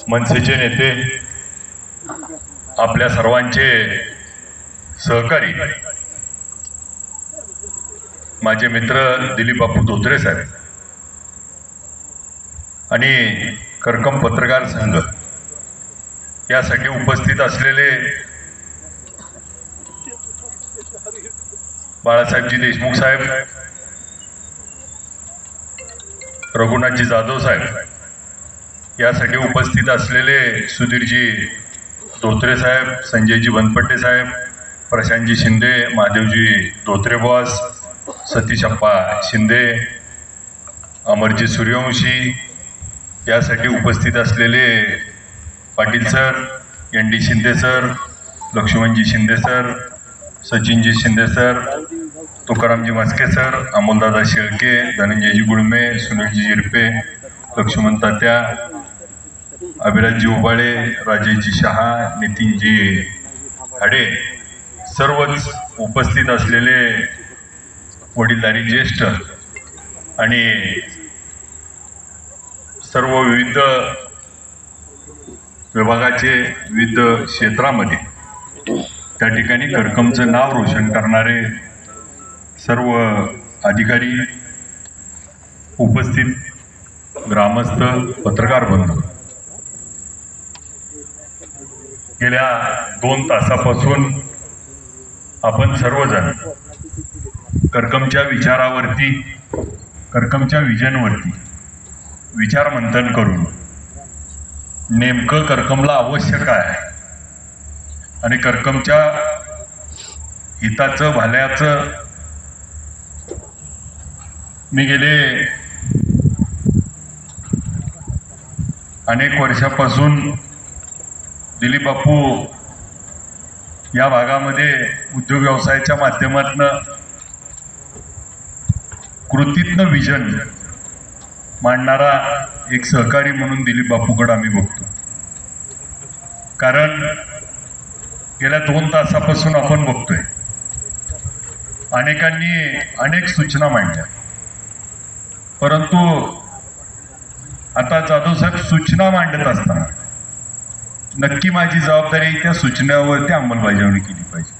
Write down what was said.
मनसेचे नेते, आपल्या सर्वांचे सहकारी, माझे मित्र दिलीप बापू धोत्रे साहेब आणि करकम पत्रकार संघ यासाठी उपस्थित असलेले बाळासाहेबजी देशमुख साहेब, रघुनाथजी जाधव साहेब, यासाठी उपस्थित असलेले सुधीरजी धोत्रे साहेब, संजयजी बनपट्टे साहेब, प्रशांतजी शिंदे, महादेवजी धोत्रे बॉस, सतीशप्पा शिंदे, अमरजी सूर्यवंशी, यासाठी उपस्थित असलेले Patil sir, N D Shinde sir, Laxmanji Shinde sir, Sachinji Shinde sir, Tukaramji Maske sir, Amoldada Shelke, Dhananjayji Gulme, Sunilji Jirpe, Laxman Tatya, Abhirajji Ubale, Rajeshji Shah, Nitinji Hade, सर्वच उपस्थित असलेले वडीलधारी ज्येष्ठ आणि सर्व विविध विभागाचे विविध क्षेत्रामध्ये त्या ठिकाणी करकमचं नाव रोशन करणारे सर्व अधिकारी, उपस्थित ग्रामस्थ, पत्रकार बंधू, गेल्या 2 तासापासून आपण सर्वजण करकमच्या विचारावरती, करकमच्या विजनवरती विचार मंथन करून नेमकं करकमला आवश्यक आहे आणि करकमच्या हिताचं, भल्याचं मी गेले अनेक वर्षापासून दिलीप बापू या भागामध्ये उद्योग व्यवसायाच्या माध्यमातून कृतीतनं विजन मांडणारा एक सहकारी म्हणून दिलीप बापूकडे आम्ही बघतो. कारण गेल्या 2 तासापासून आपण बघतोय अनेकांनी अनेक सूचना मांडल्या, परंतु आता जाधव साहेब सूचना मांडत असताना नक्की माझी जबाबदारी त्या सूचनेवरती अंमलबजावणी केली पाहिजे.